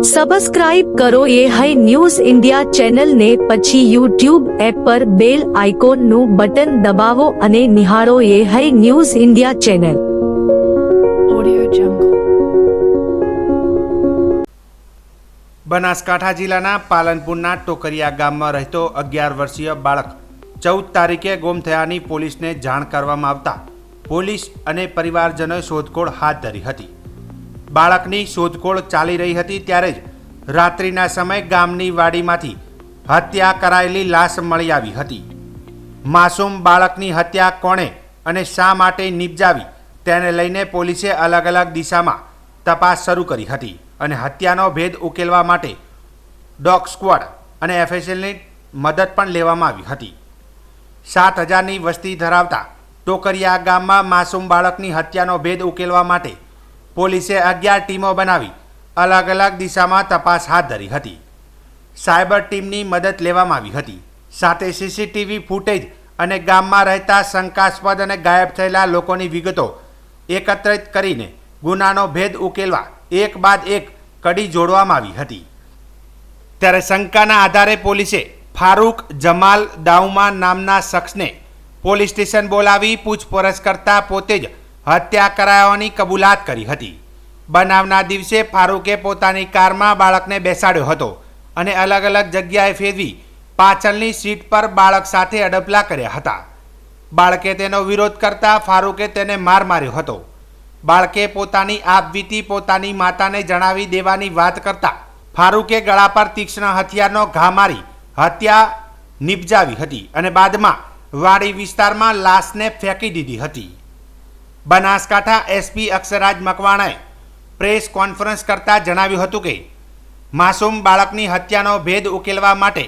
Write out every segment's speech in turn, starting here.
Subscribe કરો એ high news India channel ને પછી યુટ્યુબ એપ પર બેલ આઇકોન નું બટન દબાવો અને નિહાળો એ high news India channel. Banaskantha જિલ્લાના પાલનપુરના ટોકરિયા ગામમાં રહેતો 11 વર્ષીય બાળક 14 તારીખે ગુમ થયાની પોલીસને જાણ કરવામાં આવતા પોલીસ અને પરિવારજનોએ શોધખોળ હાથ ધરી હતી। બાળકની શોધખોળ ચાલી રહી હતી ત્યારે જ રાત્રિના સમયે ગામની વાડીમાંથી હત્યા કરાયેલી લાશ મળી આવી હતી। માસૂમ બાળકની હત્યા કોણે અને શા માટે નિપજાવી તેને લઈને પોલીસે અલગ અલગ દિશામાં તપાસ શરૂ કરી હતી અને હત્યાનો ભેદ ઉકેલવા માટે ડોગ સ્ક્વોડ અને એફએસએલની મદદ પણ લેવામાં આવી હતી। 7000ની વસ્તી ધરાવતા ટોકરિયા ગામમાં માસૂમ બાળકની હત્યાનો ભેદ ઉકેલવા માટે પોલીસે 11 ટીમો બનાવી અલગ અલગ દિશામાં તપાસ હાથ ધરી હતી। સાયબર ટીમની મદદ લેવામાં આવી હતી, સાથે સીસીટીવી ફૂટેજ અને ગામમાં રહેતા શંકાસ્પદ અને ગાયબ થયેલા લોકોની વિગતો એકત્રિત કરીને ગુનાનો ભેદ ઉકેલવા એક બાદ એક કડી જોડવામાં આવી હતી। ત્યારે શંકાના આધારે પોલીસે ફારૂક જમાલ દાઉમા નામના શખ્સને પોલીસ સ્ટેશન બોલાવી પૂછપરછ કરતા પોતે જ હત્યા કરાયાની કબૂલાત કરી હતી। બનાવના દિવસે ફારૂકે પોતાની કારમાં બાળકને બેસાડ્યો હતો અને અલગ અલગ જગ્યાએ ફેરવી પાછળની સીટ પર બાળક સાથે અડપલા કર્યા હતા। બાળકે તેનો વિરોધ કરતા ફારૂકે તેને માર માર્યો હતો। બાળકે પોતાની આપવીતી પોતાની માતાને જણાવી દેવાની વાત કરતા ફારૂકે ગળા પર તીક્ષ્ણ હથિયારનો ઘા મારી હત્યા નિપજાવી હતી અને બાદમાં વાડી વિસ્તારમાં લાશને ફેંકી દીધી હતી। બનાસકાંઠા એસપી અક્ષરાજ મકવાણાએ પ્રેસ કોન્ફરન્સ કરતા જણાવ્યું હતું કે માસૂમ બાળકની હત્યાનો ભેદ ઉકેલવા માટે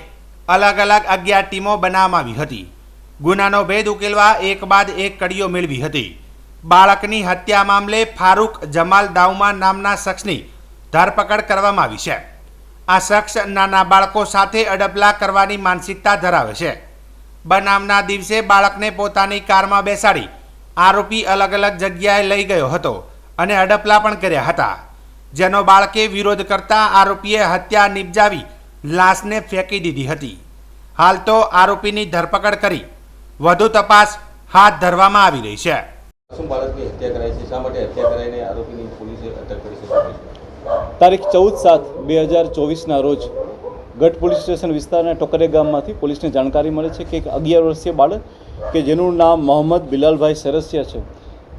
અલગ અલગ 11 ટીમો બનાવવામાં આવી હતી। ગુનાનો ભેદ ઉકેલવા એક બાદ એક કડીઓ મેળવી હતી। બાળકની હત્યા મામલે ફારૂક જમાલ દાઉમા નામના શખ્સની ધરપકડ કરવામાં આવી છે। આ શખ્સ નાના બાળકો સાથે અડપલા કરવાની માનસિકતા ધરાવે છે। બનાવના દિવસે બાળકને પોતાની કારમાં બેસાડી આરોપી અલગ અલગ જગ્યાએ લઈ ગયો હતો અને અડપલા પણ કર્યા હતા, જેનો બાળકે વિરોધ કરતા આરોપીએ હત્યા નિપજાવી લાશને ફેંકી દીધી હતી। હાલ તો આરોપીની ધરપકડ કરી વધુ તપાસ હાથ ધરવામાં આવી રહી છે। બાળકની હત્યા કરાઈ છે, શા માટે હત્યા કરાઈને આરોપીની પોલીસે અટક કરી છે? તારીખ 14/7/2024ના રોજ ગઢ પોલીસ સ્ટેશન વિસ્તારના ટોકરિયા ગામમાંથી પોલીસને જાણકારી મળે છે કે એક 11 વર્ષીય બાળક કે જેનું નામ મોહમ્મદ બિલાલભાઈ સરસિયા છે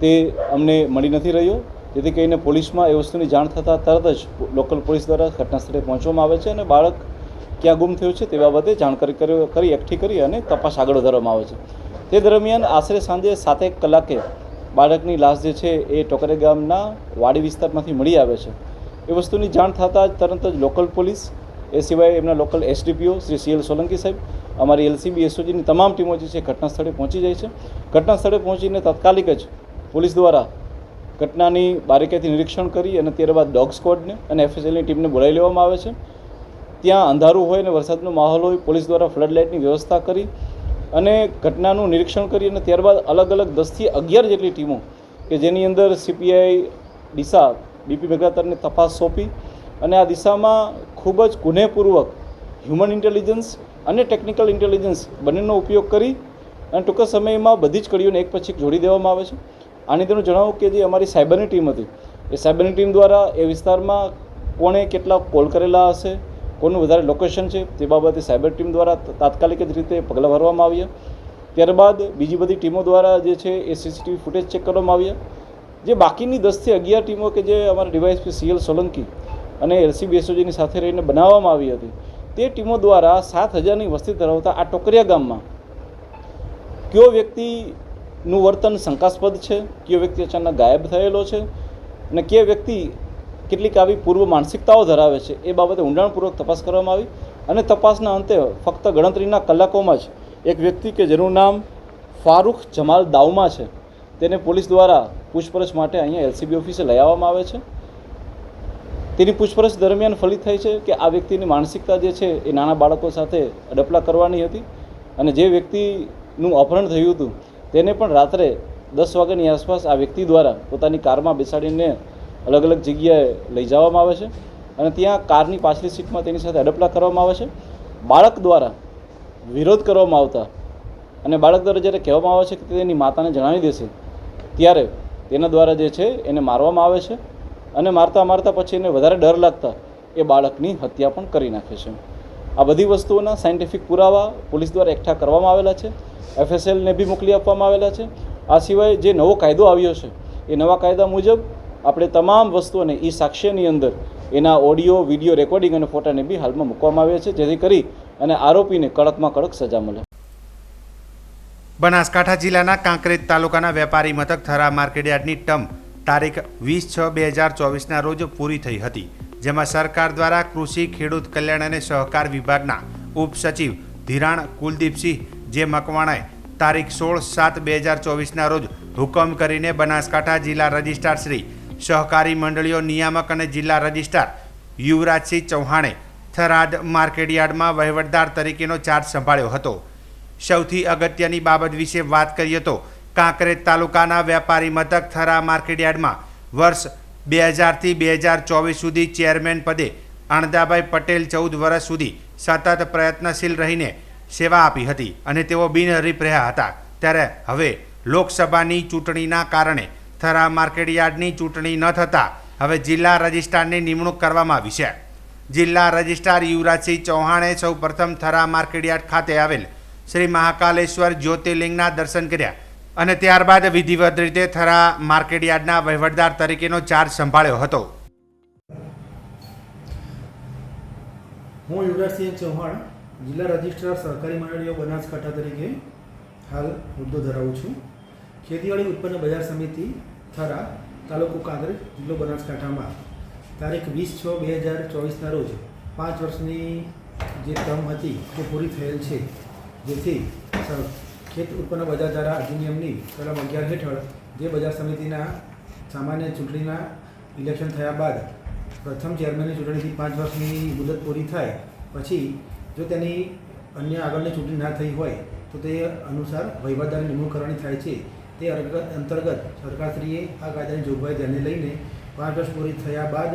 તે અમને મળી નથી રહ્યો, જેથી કરીને પોલીસમાં એ વસ્તુની જાણ થતાં તરત જ લોકલ પોલીસ દ્વારા ઘટના સ્થળે પહોંચવામાં આવે છે અને બાળક ક્યાં ગુમ થયું છે તે બાબતે જાણકારી કરી એકઠી કરી અને તપાસ આગળ વધારવામાં આવે છે। તે દરમિયાન આશરે સાંજે 7 કલાકે બાળકની લાશ જે છે એ ટોકરિયા ગામના વાડી વિસ્તારમાંથી મળી આવે છે। એ વસ્તુની જાણ થતાં જ તરત જ લોકલ પોલીસ, એ સિવાય એમના local SDPO Shri CL Solanki સાહેબ, અમારી LCB SOGની તમામ ટીમો જે છે ઘટના સ્થળે પહોંચી જાય છે। ઘટના સ્થળે પહોંચીને તાત્કાલિક જ પોલીસ દ્વારા ઘટનાની બારીકાઈથી નિરીક્ષણ કરી અને ત્યારબાદ ડોગ સ્ક્વોડને અને FSLની ટીમને બોલાવી લેવામાં આવે છે। ત્યાં અંધારું હોય અને વરસાદનો માહોલ હોય, પોલીસ દ્વારા ફ્લડ લાઇટની વ્યવસ્થા કરી અને ઘટનાનું નિરીક્ષણ કરી અને ત્યારબાદ અલગ અલગ 10 થી 11 જેટલી ટીમો કે જેની અંદર CPI ડીસા BP મેઘાતરને તપાસ સોંપી અને આ દિશામાં ખૂબ જ ગુનેપૂર્વક હ્યુમન ઇન્ટેલિજન્સ અને ટેકનિકલ ઇન્ટેલિજન્સ બંનેનો ઉપયોગ કરી અને ટૂંક સમયમાં બધી જ કડીઓને એક પછી એક જોડી દેવામાં આવે છે। આની તેનું જણાવું કે જે અમારી સાયબરની ટીમ હતી એ સાયબરની ટીમ દ્વારા એ વિસ્તારમાં કોણે કેટલા કોલ કરેલા હશે, કોનું વધારે લોકેશન છે તે બાબતે સાયબર ટીમ દ્વારા તાત્કાલિક જ રીતે પગલાં ભરવામાં આવ્યા। ત્યારબાદ બીજી બધી ટીમો દ્વારા જે છે એ CCTV ફૂટેજ ચેક કરવામાં આવ્યા। જે બાકીની 10 થી 11 ટીમો કે જે અમારા ડીવાયએસપી CL સોલંકી અને LCB SOGની સાથે રહીને બનાવવામાં આવી હતી, તે ટીમો દ્વારા 7000ની વસ્તી ધરાવતા આ ટોકરિયા ગામમાં કયો વ્યક્તિનું વર્તન શંકાસ્પદ છે, કયો વ્યક્તિ અચાનક ગાયબ થયેલો છે અને કયો વ્યક્તિ કેટલીક આવી પૂર્વ માનસિકતાઓ ધરાવે છે એ બાબતે ઊંડાણપૂર્વક તપાસ કરવામાં આવી અને તપાસના અંતે ફક્ત ગણતરીના કલાકોમાં જ એક વ્યક્તિ કે જેનું નામ ફારૂક જમાલ દાઉમા છે તેને પોલીસ દ્વારા પૂછપરછ માટે અહીંયા LCB ઓફિસે લઈ આવવામાં આવે છે। તેની પૂછપરછ દરમિયાન ફલિત થાય છે કે આ વ્યક્તિની માનસિકતા જે છે એ નાના બાળકો સાથે અડપલા કરવાની હતી અને જે વ્યક્તિનું અપહરણ થયું હતું તેને પણ રાત્રે 10 વાગ્યાની આસપાસ આ વ્યક્તિ દ્વારા પોતાની કારમાં બેસાડીને અલગ અલગ જગ્યાએ લઈ જવામાં આવે છે અને ત્યાં કારની પાછલી સીટમાં તેની સાથે અડપલા કરવામાં આવે છે. બાળક દ્વારા વિરોધ કરવામાં આવતા અને બાળક દ્વારા જ્યારે કહેવામાં આવે છે કે તેની માતાને જણાવી દેશે, ત્યારે તેના દ્વારા જે છે એને મારવામાં આવે છે અને મારતા પછી એને વધારે ડર લાગતા એ બાળકની હત્યા પણ કરી નાખે છે. આ બધી વસ્તુઓના સાયન્ટિફિક પુરાવા પોલીસ દ્વારા એકઠા કરવામાં આવેલા છે. FSLને બી મોકલી આપવામાં આવેલા છે. આ સિવાય જે નવો કાયદો આવ્યો છે એ નવા કાયદા મુજબ આપણે તમામ વસ્તુઓને એ સાક્ષ્યની અંદર એના ઓડિયો, વિડીયો રેકોર્ડિંગ અને ફોટાને બી હાલમાં મૂકવામાં આવ્યા છે, જેથી કરી અને આરોપીને કડકમાં કડક સજા મળે. બનાસકાંઠા જિલ્લાના કાંકરેજ તાલુકાના વેપારી મથક થરા માર્કેટયાર્ડની ટર્મ તારીખ 20/6/2024ના રોજ પૂરી થઈ હતી, જેમાં સરકાર દ્વારા કૃષિ, ખેડૂત કલ્યાણ અને સહકાર વિભાગના ઉપસચિવ ધિરાણ કુલદીપસિંહ જે મકવાણાએ તારીખ 16/7/2024ના રોજ હુકમ કરીને બનાસકાંઠા જિલ્લા રજિસ્ટ્રાર શ્રી, સહકારી મંડળીઓ નિયામક અને જિલ્લા રજિસ્ટ્રાર યુવરાજસિંહ ચૌહાણે થરાદ માર્કેટયાર્ડમાં વહીવટદાર તરીકેનો ચાર્જ સંભાળ્યો હતો. સૌથી અગત્યની બાબત વિશે વાત કરીએ તો કાંકરેજ તાલુકાના વેપારી મથક થરા માર્કેટયાર્ડમાં વર્ષ 2000થી 2024 સુધી ચેરમેન પદે અણદાભાઈ પટેલ 14 વર્ષ સુધી સતત પ્રયત્નશીલ રહીને સેવા આપી હતી અને તેઓ બિનહરીફ રહ્યા હતા. ત્યારે હવે લોકસભાની ચૂંટણીના કારણે થરા માર્કેટયાર્ડની ચૂંટણી ન થતાં હવે જિલ્લા રજિસ્ટ્રારની નિમણૂક કરવામાં આવી છે. જિલ્લા રજિસ્ટ્રાર યુવરાજસિંહ ચૌહાણે સૌ પ્રથમ થરા માર્કેટયાર્ડ ખાતે આવેલ શ્રી મહાકાલેશ્વર જ્યોતિર્લિંગના દર્શન કર્યા અને ત્યારબાદ વિધિવત રીતે થરા માર્કેટયાર્ડના વહીવટદાર તરીકેનો ચાર્જ સંભાળ્યો હતો. હું યુવરાજસિંહ ચૌહાણ, જિલ્લા રજિસ્ટ્રાર સહકારી મંડળીઓ બનાસકાંઠા તરીકે હાલ હોદ્દો ધરાવું છું. ખેતીવાડી ઉત્પન્ન બજાર સમિતિ થરા, તાલુકો કાંકરેજ, જિલ્લો બનાસકાંઠામાં તારીખ 20/6/2024ના રોજ 5 વર્ષની જે ટર્મ હતી તે પૂરી થયેલ છે, જેથી ખેત ઉત્પન્ન બજાર ધારા અધિનિયમની કલમ 11 હેઠળ જે બજાર સમિતિના સામાન્ય ચૂંટણીના ઇલેક્શન થયા બાદ પ્રથમ ચેરમેનની ચૂંટણીથી 5 વર્ષની મુદત પૂરી થાય પછી જો તેની અન્ય આગળની ચૂંટણી ના થઈ હોય તો તે અનુસાર વહીવટદારની નિમણૂક કરવાની થાય છે. તે અંતર્ગત સરકારશ્રીએ આ કાયદાની જોગવાઈ ધ્યાને લઈને 5 વર્ષ પૂરી થયા બાદ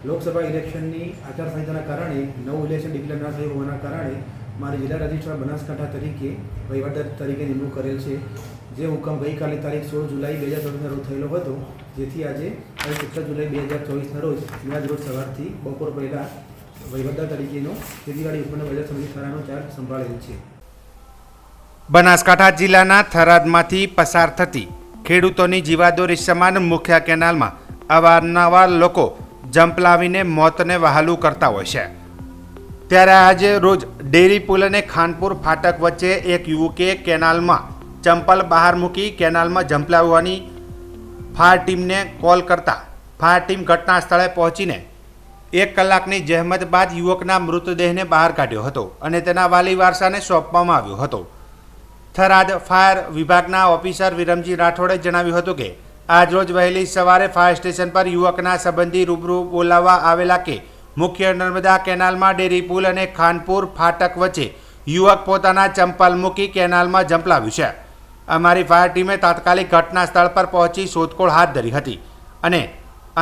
લોકસભા ઇલેક્શનની આચારસંહિતાના કારણે નવું ઇલેક્શન ડિક્લેર ના થયું હોવાના કારણે મારી જિલ્લા રજિસ્ટ્રાર બનાસકાંઠા તરીકે વહીવટદાર તરીકે નિમણૂક કરેલ છે. જે હુકમ ગઈકાલે તારીખ 16 જુલાઈ 2024ના રોજ થયેલો હતો, જેથી આજે તારીખ 17 જુલાઈ 2024ના રોજ આજ રોજ સવારથી બપોર પહેલાં વહીવટદાર તરીકેનો ખેતીવાડી ઉત્પન્ન બજાર સમિતિ થરાનો ચાર્જ સંભાળેલ છે. બનાસકાંઠા જિલ્લાના થરાદમાંથી પસાર થતી ખેડૂતોની જીવાદોરી સમાન મુખ્ય કેનાલમાં અવારનવાર લોકો જંપલાવીને મોતને વહાલું કરતા હોય છે. ત્યારે આજે રોજ ડેરી પુલ અને ખાનપુર ફાટક વચ્ચે એક યુવકે કેનાલમાં ચંપલ બહાર મૂકી કેનાલમાં જંપલાવવાની ફાયર ટીમને કોલ કરતા ફાયર ટીમ ઘટના સ્થળે પહોંચીને 1 કલાકની જહેમત બાદ યુવકના મૃતદેહને બહાર કાઢ્યો હતો અને તેના વાલી વારસાને સોંપવામાં આવ્યો હતો. થરાદ ફાયર વિભાગના ઓફિસર વિરમજી રાઠોડે જણાવ્યું હતું કે આજરોજ વહેલી સવારે ફાયર સ્ટેશન પર યુવકના સંબંધી રૂબરૂ બોલાવવા આવેલા કે મુખ્ય નર્મદા કેનાલમાં ડેરી પુલ અને ખાનપુર ફાટક વચ્ચે યુવક પોતાના ચંપલ મૂકી કેનાલમાં જંપલાવ્યું છે. અમારી ફાયર ટીમે તાત્કાલિક ઘટના સ્થળ પર પહોંચી શોધખોળ હાથ ધરી હતી અને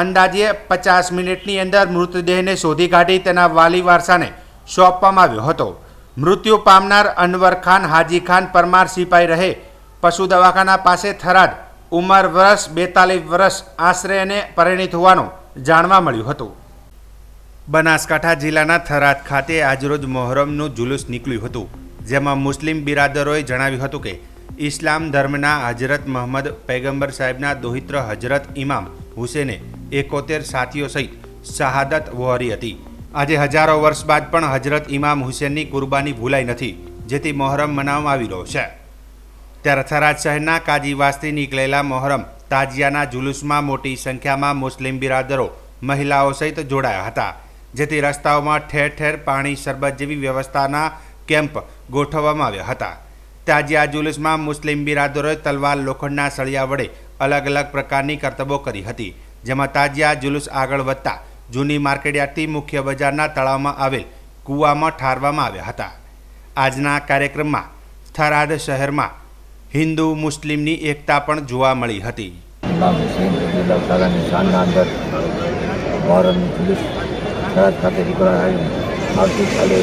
અંદાજે 50 મિનિટની અંદર મૃતદેહને શોધી કાઢી તેના વાલી વારસાને સોંપવામાં આવ્યો હતો. મૃત્યુ પામનાર અનવર ખાન હાજી ખાન પરમાર સિપાઈ રહે પશુ દવાખાના પાસે થરાદ, ઉંમર વર્ષ 42 વર્ષ આશરે અને પરિણીત હોવાનું જાણવા મળ્યું હતું. બનાસકાંઠા જિલ્લાના થરાદ ખાતે આજરોજ મોહરમનું જુલુસ નીકળ્યું હતું, જેમાં મુસ્લિમ બિરાદરોએ જણાવ્યું હતું કે ઇસ્લામ ધર્મના હજરત મોહમ્મદ પૈગંબર સાહેબના દોહિત્ર હજરત ઇમામ હુસેને 71 સાથીઓ સહિત શહાદત વહોરી હતી. આજે હજારો વર્ષ બાદ પણ હજરત ઇમામ હુસેનની કુરબાની ભૂલાઈ નથી, જેથી મોહરમ મનાવવામાં આવી રહ્યો છે. ત્યારે થરાદ શહેરના કાજીવાસથી નીકળેલા મોહરમ તાજિયાના જુલુસમાં મોટી સંખ્યામાં મુસ્લિમ બિરાદરો, મહિલાઓ સહિત જોડાયા હતા, જેથી રસ્તાઓમાં ઠેર ઠેર પાણી, શરબત જેવી વ્યવસ્થાના કેમ્પ ગોઠવવામાં આવ્યા હતા. તાજિયા જુલુસમાં મુસ્લિમ બિરાદરોએ તલવાર, લોખંડના સળિયા વડે અલગ અલગ પ્રકારની કરતબો કરી હતી, જેમાં તાજિયા જુલુસ આગળ વધતા જૂની માર્કેટયાર્ડથી મુખ્ય બજારના તળાવમાં આવેલ કૂવામાં ઠારવામાં આવ્યા હતા. આજના કાર્યક્રમમાં થરાદ શહેરમાં હિન્દુ મુસ્લિમની એકતા પણ જોવા મળી હતી. ઇમામ હુસૈન રઝિયલ્લાહુ તાઆલાની શાનના અંદર મોહરમની જુલુસ થરાદ ખાતે નીકળવા આવ્યું. આવતીકાલે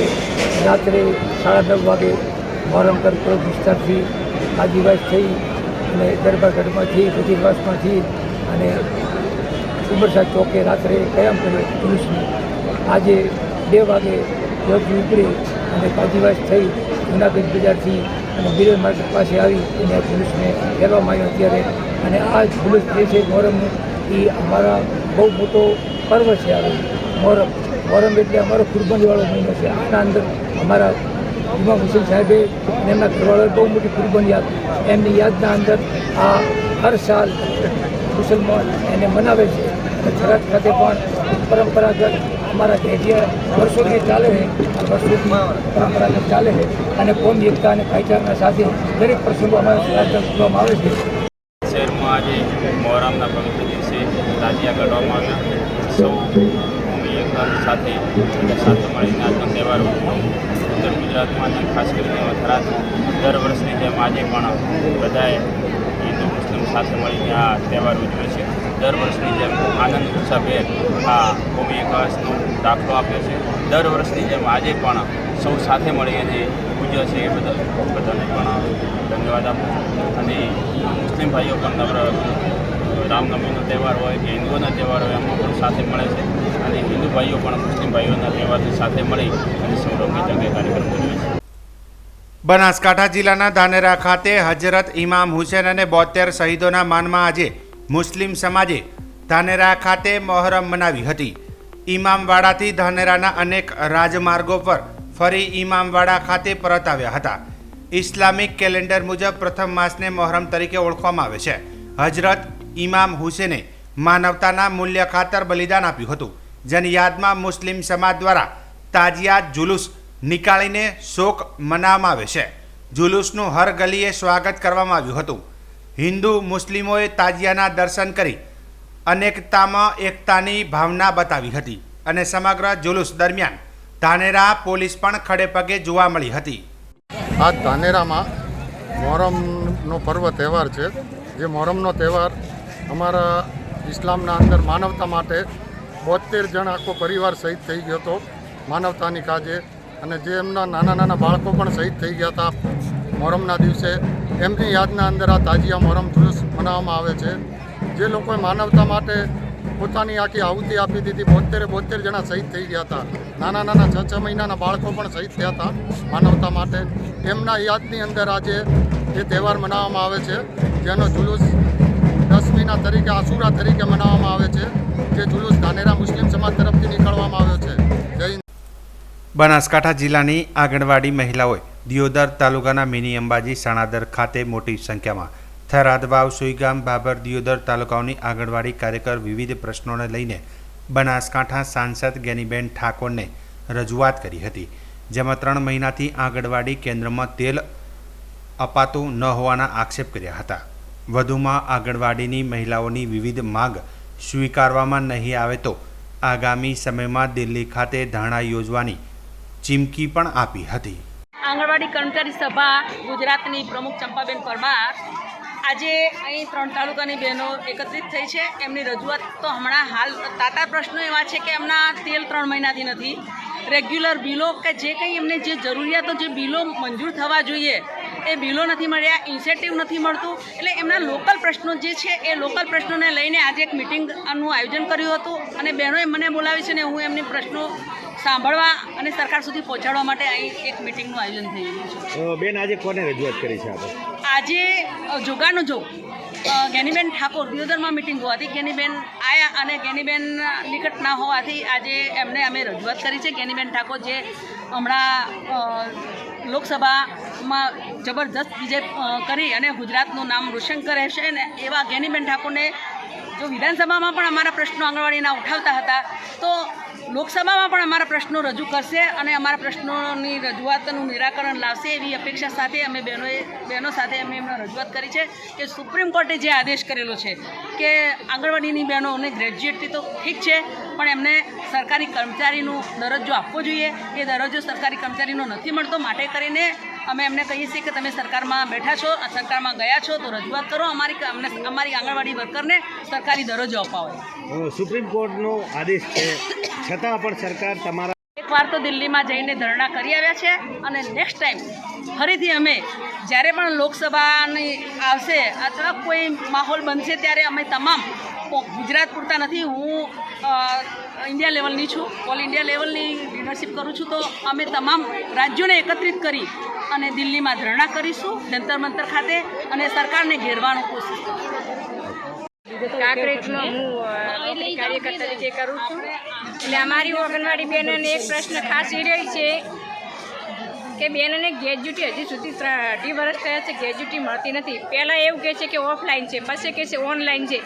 રાત્રે 9:30 વાગે મોહરમ કરતો વિસ્તારથી આદિવાસ થઈ અને દરબારગઢમાંથી બધિરવાસમાંથી અને ઉમરસા ચોકે રાત્રે કયામ કર્યો પોલીસને. આજે 2 વાગે યોજી ઉપડી અને આદિવાસ થઈ જૂનાગઢ બજારથી અને બિરલ માર્કેટ પાસે આવી અને પોલીસને કહેવામાં આવ્યો અત્યારે. અને આ જુલુસ જે છે મોહરમનું એ અમારા બહુ મોટો પર્વ છે. આવે મોહરમ એટલે અમારો કુરબાનીવાળો મહિનો છે. આના અંદર અમારા ઇમામ હુસેન સાહેબે અને એમના ઘરવાળાએ બહુ મોટી કુરબાની આપી. એમની યાદના અંદર આ હર સાલ મુસલમાન એને મનાવે છે. અને થરાદ ખાતે પણ પરંપરાગત અમારા ઢેઢિયા વર્ષોથી ચાલે છે. આ વર્ષોથી પરંપરાગત ચાલે છે અને કોમી એકતા અને ભાઈચારાના સાથે દરેક પ્રસંગો અમારા થરાદમાં કરવામાં આવે છે. શહેરમાં આજે મોહરમના પવિત્ર દિવસે તાજિયા કાઢવામાં આવ્યા. સૌ કોમી એકતા સાથે મળીને આજનો તહેવાર ઉત્તર ગુજરાતમાં અને ખાસ કરીને થરાદ દર વર્ષની જેમ આજે પણ બધાએ હિન્દુ મુસ્લિમ સાથે મળીને આ તહેવાર ઉજવે છે. દર વર્ષની જેમ આનંદ ઉત્સાહભેર આ કોમી એકતાનો દાખલો આપ્યો છે. દર વર્ષની જેમ આજે પણ સૌ સાથે મળીને ઉજવે છે. એ બધાને પણ ધન્યવાદ આપું છું. અને મુસ્લિમ ભાઈઓ પણ રામનવમીનો તહેવાર હોય કે હિન્દુઓનો તહેવાર હોય એમાં પણ સાથે મળે છે. અને હિન્દુ ભાઈઓ પણ મુસ્લિમ ભાઈઓના તહેવારની સાથે મળી અને સૌ રંગે કાર્યક્રમ ઉજવે છે. બનાસકાંઠા જિલ્લાના ધાનેરા ખાતે હજરત ઇમામ હુસેન અને 72 શહીદોના માનમાં આજે મુસ્લિમ સમાજે ધાનેરા ખાતે મોહરમ મનાવી હતી. ઇમામવાડાથી ધાનેરાના અનેક રાજમાર્ગો પર ફરી ઇમામવાડા ખાતે પરત આવ્યા હતા. ઇસ્લામિક કેલેન્ડર મુજબ પ્રથમ માસને મોહરમ તરીકે ઓળખવામાં આવે છે. હજરત ઇમામ હુસેને માનવતાના મૂલ્ય ખાતર બલિદાન આપ્યું હતું, જેની યાદમાં મુસ્લિમ સમાજ દ્વારા તાજિયા જુલુસ નીકાળીને શોક મનાવવામાં આવે છે. જુલુસનું હર ગલીએ સ્વાગત કરવામાં આવ્યું હતું. હિન્દુ મુસ્લિમોએ તાજિયાના દર્શન કરી અનેકતામાં એકતાની ભાવના બતાવી હતી અને સમગ્ર જુલુસ દરમિયાન ધાનેરા પોલીસ પણ ખડે પગે જોવા મળી હતી. આ ધાનેરામાં મોહરમનો પર્વ તહેવાર છે. જે મોહરમનો તહેવાર અમારા ઇસ્લામના અંદર માનવતા માટે 72 જણ આખો પરિવાર શહીદ થઈ ગયો હતો માનવતાની કાજે. અને જે એમના નાના બાળકો પણ શહીદ થઈ ગયા હતા મોહરમના દિવસે. એમની યાદના અંદર આ તાજિયા મોહરમ જુલુસ મનાવવામાં આવે છે. જે લોકોએ માનવતા માટે પોતાની આખી આહુતિ આપી દીધી. 72 જણા શહીદ થઈ ગયા હતા. નાના 6 મહિનાના બાળકો પણ શહીદ થયા હતા માનવતા માટે. એમના યાદની અંદર આજે એ તહેવાર મનાવવામાં આવે છે, જેનો જુલુસ 10મીના તરીકે આશુરા તરીકે મનાવવામાં આવે છે. જે જુલુસ ધાનેરા મુસ્લિમ સમાજ તરફથી નીકળવામાં આવ્યો છે. જય હિન્દ. બનાસકાંઠા જિલ્લાની આંગણવાડી મહિલાઓએ દિયોદર તાલુકાના મિની અંબાજી સાણાદર ખાતે મોટી સંખ્યામાં થરાદ વાવ સુઈગામ બાબર દિયોદર તાલુકાઓની આંગણવાડી કાર્યકર વિવિધ પ્રશ્નોને લઈને બનાસકાંઠા સાંસદ ગેનીબેન ઠાકોરને રજૂઆત કરી હતી. જેમાં 3 મહિનાથી આંગણવાડી કેન્દ્રમાં તેલ અપાતું ન હોવાના આક્ષેપ કર્યા હતા. વધુમાં આંગણવાડીની મહિલાઓની વિવિધ માંગ સ્વીકારવામાં નહીં આવે તો આગામી સમયમાં દિલ્હી ખાતે ધરણા યોજવાની ચીમકી પણ આપી હતી. આંગણવાડી કર્મચારી સભા ગુજરાતની પ્રમુખ ચંપાબેન પરમાર આજે અહીં 3 તાલુકાની બહેનો એકત્રિત થઈ છે. એમની રજૂઆત તો હમણાં હાલ તાતા પ્રશ્નો એવા છે કે એમના તેલ 3 મહિનાથી નથી. રેગ્યુલર બિલો કે જે કંઈ એમને જે જરૂરિયાતો જે બિલો મંજૂર થવા જોઈએ એ બિલો નથી મળ્યા, ઇન્સેન્ટિવ નથી મળતું. એટલે એમના લોકલ પ્રશ્નો જે છે એ લોકલ પ્રશ્નોને લઈને આજે એક મિટિંગનું આયોજન કર્યું હતું અને બહેનોએ મને બોલાવી છે ને હું એમની પ્રશ્નો સાંભળવા અને સરકાર સુધી પહોંચાડવા માટે અહીં એક મિટિંગનું આયોજન થઈ રહ્યું છે. બેન આજે કોને રજૂઆત કરી છે આપણે? આજે જોગાનો જોગ ગેનીબેન ઠાકોર દિયોદરમાં મિટિંગ હોવાથી ગેનીબેન આવ્યા અને ગેનીબેન નિકટ ના હોવાથી આજે એમને અમે રજૂઆત કરી છે. ગેનીબેન ઠાકોર જે હમણાં લોકસભામાં જબરદસ્ત વિજય કરી અને ગુજરાતનું નામ રોશન કરે છે ને એવા ગેનીબેન ઠાકોરને જો વિધાનસભામાં પણ અમારા પ્રશ્નો આંગણવાડીના ઉઠાવતા હતા તો લોકસભામાં પણ અમારા પ્રશ્નો રજૂ કરશે અને અમારા પ્રશ્નોની રજૂઆતનું નિરાકરણ લાવશે એવી અપેક્ષા સાથે અમે બહેનો સાથે અમે એમને રજૂઆત કરી છે કે સુપ્રીમ કોર્ટે જે આદેશ કરેલો છે કે આંગણવાડીની બહેનોને ગ્રેજ્યુએટથી તો ઠીક છે પણ એમને સરકારી કર્મચારીનો દરજ્જો આપવો જોઈએ. એ દરજ્જો સરકારી કર્મચારીનો નથી મળતો, માટે કરીને અમે એમને કહીએ છીએ કે તમે સરકારમાં બેઠા છો, સરકારમાં ગયા છો તો રજૂઆત કરો, અમારી આંગણવાડી વર્કરને સરકારી દરજ્જો અપાવો. સુપ્રીમ કોર્ટનો આદેશ છે છતાં પણ સરકાર તમારા એકવાર તો દિલ્હીમાં જઈને ધરણા કરી આવ્યા છે અને નેક્સ્ટ ટાઈમ ફરીથી અમે જ્યારે પણ લોકસભાની આવશે અથવા કોઈ માહોલ બનશે ત્યારે અમે તમામ ગુજરાત પૂરતા નથી, હું ઇન્ડિયા લેવલની છું, ઓલ ઇન્ડિયા લેવલની લીડરશિપ કરું છું, તો અમે તમામ રાજ્યોને એકત્રિત કરી અને દિલ્હીમાં ધરણા કરીશું જંતર મંતર ખાતે અને સરકારને ઘેરવાનો કોશિશ કરીશું. કાંકરેજનો હું કાર્યકર તરીકે કરું છું. એટલે અમારી આંગણવાડી બહેનોને એક પ્રશ્ન ખાસ એ રહી છે કે બહેનોને ગ્રેજ્યુટી હજી સુધી 2 વર્ષ થયા છે, ગ્રેજ્યુટી મળતી નથી. પહેલાં એવું કહે છે કે ઓફલાઈન છે, પછી કહે છે ઓનલાઈન છે,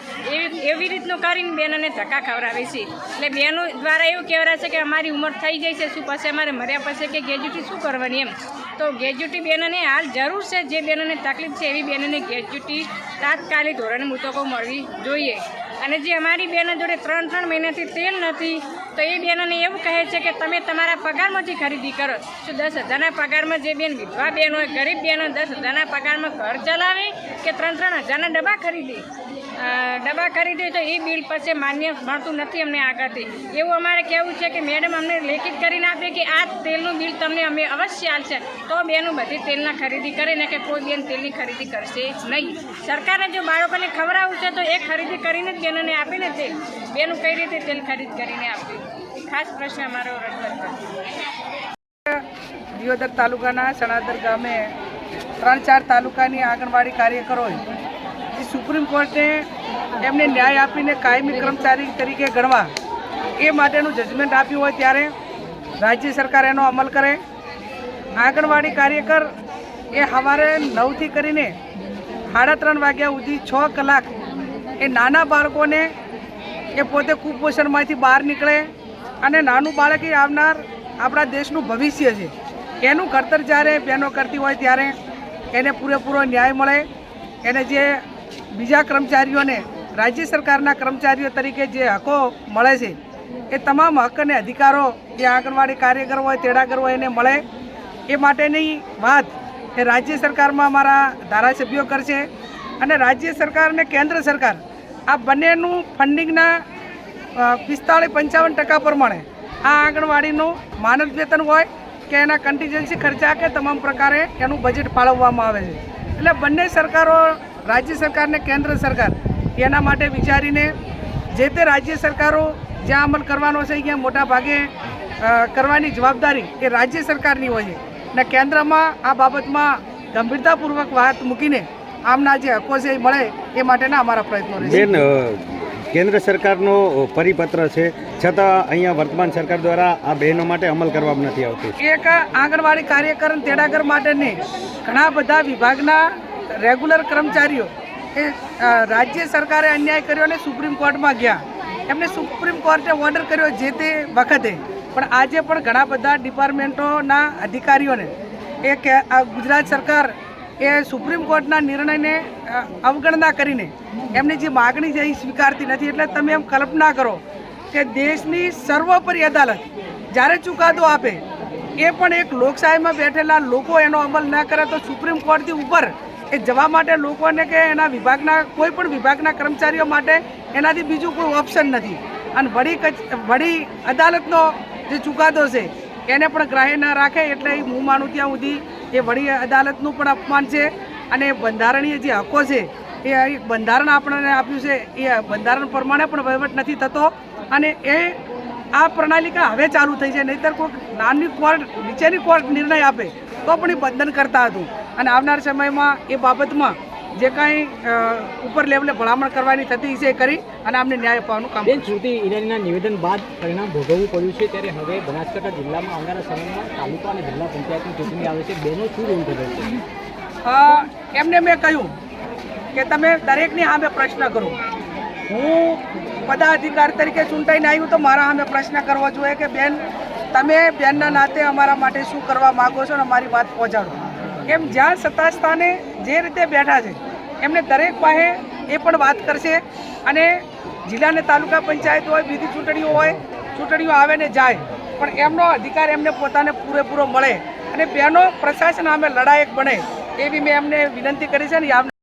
એવી રીતનું કરીને બહેનોને ધક્કા ખવડાવે છે. એટલે બહેનો દ્વારા એવું કહેવાય છે કે અમારી ઉંમર થઈ જાય છે, શું પછી અમારે મર્યા પછી કે ગ્રેજ્યુટી શું કરવાની એમ. તો ગ્રેજ્યુટી બહેનોને હાલ જરૂર છે, જે બહેનોને તકલીફ છે એવી બહેનોને ગ્રેજ્યુટી તાત્કાલિક ધોરણે મુતકો મળવી જોઈએ. અને જે અમારી બહેનો જોડે 3 મહિનાથી તેલ નથી તો એ બહેનોને એવું કહે છે કે તમે તમારા પગારમાંથી ખરીદી કરો. શું 10,000ના પગારમાં જે બેન વિધવા બહેન હોય, ગરીબ બહેનો 10,000ના પગારમાં ઘર ચલાવે કે 3,000ના ડબ્બા ખરીદે તો એ બિલ પછી માન્ય મળતું નથી અમને આગળથી. એવું અમારે કહેવું છે કે મેડમ અમને લેખિત કરીને આપે કે આ તેલનું બિલ તમને અમે અવશ્ય આપશે તો બહેનો બધી તેલના ખરીદી કરે ને કે કોઈ બેન તેલની ખરીદી કરશે નહીં. સરકારે જો બાળકોને ખવડાવવું છે તો એ ખરીદી કરીને જ બહેનોને આપીને તેલ બેનું કઈ રીતે તેલ ખરીદ કરીને આપે, ખાસ પ્રશ્ન અમારો રજૂઆત. દિયોદર તાલુકાના સણાદર ગામે 3-4 તાલુકાની આંગણવાડી કાર્યકરોએ સુપ્રીમ કોર્ટે એમને ન્યાય આપીને કાયમી કર્મચારી તરીકે ગણવા એ માટેનું જજમેન્ટ આપ્યું હોય ત્યારે રાજ્ય સરકાર એનો અમલ કરે. આંગણવાડી કાર્યકર એ સવારે 9થી કરીને 3:30 વાગ્યા સુધી 6 કલાક એ નાના બાળકોને એ પોતે કુપોષણમાંથી બહાર નીકળે અને નાનું બાળક એ આવનાર આપણા દેશનું ભવિષ્ય છે, એનું ઘડતર જ્યારે બહેનો કરતી હોય ત્યારે એને પૂરેપૂરો ન્યાય મળે. એને જે બીજા કર્મચારીઓને રાજ્ય સરકારના કર્મચારીઓ તરીકે જે હકો મળે છે એ તમામ હક અને અધિકારો જે આંગણવાડી કાર્યકર હોય, તેડાગર હોય એને મળે. એ માટેની વાત એ રાજ્ય સરકારમાં અમારા ધારાસભ્યો કરશે અને રાજ્ય સરકાર અને કેન્દ્ર સરકાર આ બંનેનું ફંડિંગના 45-55% પ્રમાણે આ આંગણવાડીનું માનદ વેતન હોય કે એના કન્ટિજન્સી ખર્ચા કે તમામ પ્રકારે એનું બજેટ ફાળવવામાં આવે છે. એટલે બંને સરકારો, રાજ્ય સરકાર અને કેન્દ્ર સરકાર એના માટે વિચારીને જે તે રાજ્ય સરકારો જ્યાં અમલ કરવાનો છે ત્યાં મોટા ભાગે કરવાની જવાબદારી એ રાજ્ય સરકારની હોય છે અને કેન્દ્રમાં આ બાબતમાં ગંભીરતાપૂર્વક વાત મૂકીને આમના જે હકો છે એ મળે એ માટેના અમારા પ્રયત્નો રહેશે. કેન્દ્ર સરકારનો પરિપત્ર છે છતાં અહીંયા વર્તમાન સરકાર દ્વારા આ બહેનો માટે અમલ કરવામાં નથી આવતું. એક આંગણવાડી કાર્યકર અને તેડાગર માટેની ઘણા બધા વિભાગના રેગ્યુલર કર્મચારીઓ એ રાજ્ય સરકારે અન્યાય કર્યો અને સુપ્રીમ કોર્ટમાં ગયા. એમને સુપ્રીમ કોર્ટે ઓર્ડર કર્યો જે તે વખતે, પણ આજે પણ ઘણા બધા ડિપાર્ટમેન્ટોના અધિકારીઓને ગુજરાત સરકાર એ સુપ્રીમ કોર્ટના નિર્ણયને અવગણના કરીને એમની જે માગણી છે એ સ્વીકારતી નથી. એટલે તમે એમ કલ્પના કરો કે દેશની સર્વોપરી અદાલત જ્યારે ચુકાદો આપે એ પણ એક લોકશાહીમાં બેઠેલા લોકો એનો અમલ ન કરે તો સુપ્રીમ કોર્ટથી ઉપર એ જવા માટે લોકોને કે એના વિભાગના કોઈ પણ વિભાગના કર્મચારીઓ માટે એનાથી બીજું કોઈ ઓપ્શન નથી. અને વડી અદાલતનો જે ચુકાદો છે એને પણ ગ્રાહ્ય ન રાખે એટલે હું માનું ત્યાં સુધી એ વડી અદાલતનું પણ અપમાન છે અને બંધારણીય જે હકો છે એ બંધારણ આપણને આપ્યું છે એ બંધારણ પ્રમાણે પણ વહીવટ નથી થતો અને એ આ પ્રણાલિકા હવે ચાલુ થઈ છે. નહીંતર કોઈક નાની કોર્ટ, નીચેની કોર્ટ નિર્ણય આપે તો પણ એ બંધન કરતા હતું અને આવનાર સમયમાં એ બાબતમાં જે કાંઈ ઉપર લેવલે ભલામણ કરવાની થતી છે કરી અને આમને ન્યાય અપાવવાનું કામ. બેન, શ્રુતિ ઈરાનીના નિવેદન બાદ પરિણામ ભોગવવું પડ્યું છે ત્યારે હવે બનાસકાંઠા જિલ્લામાં આવનારા સમયમાં તાલુકા અને જિલ્લા પંચાયતની ચૂંટણી આવે છે, બેનો શું રોલ ભજવશે? એમને મેં કહ્યું કે તમે દરેકની સામે પ્રશ્ન કરો. હું પદાધિકારી તરીકે ચૂંટાઈને આવ્યું તો મારા સામે પ્રશ્ન કરવો જોઈએ કે બેન તમે બેનના નાતે અમારા માટે શું કરવા માગો છો અને અમારી વાત પહોંચાડો. એમ જ્યાં સત્તા સ્થાને જે રીતે બેઠા છે એમને દરેક પાસે એ પણ વાત કરશે અને જિલ્લા અને તાલુકા પંચાયત હોય, બીજી ચૂંટણીઓ હોય, ચૂંટણીઓ આવે ને જાય પણ એમનો અધિકાર એમને પોતાને પૂરેપૂરો મળે અને બહેનો પ્રશાસન સામે લડાયક બને એવી મેં એમને વિનંતી કરી છે ને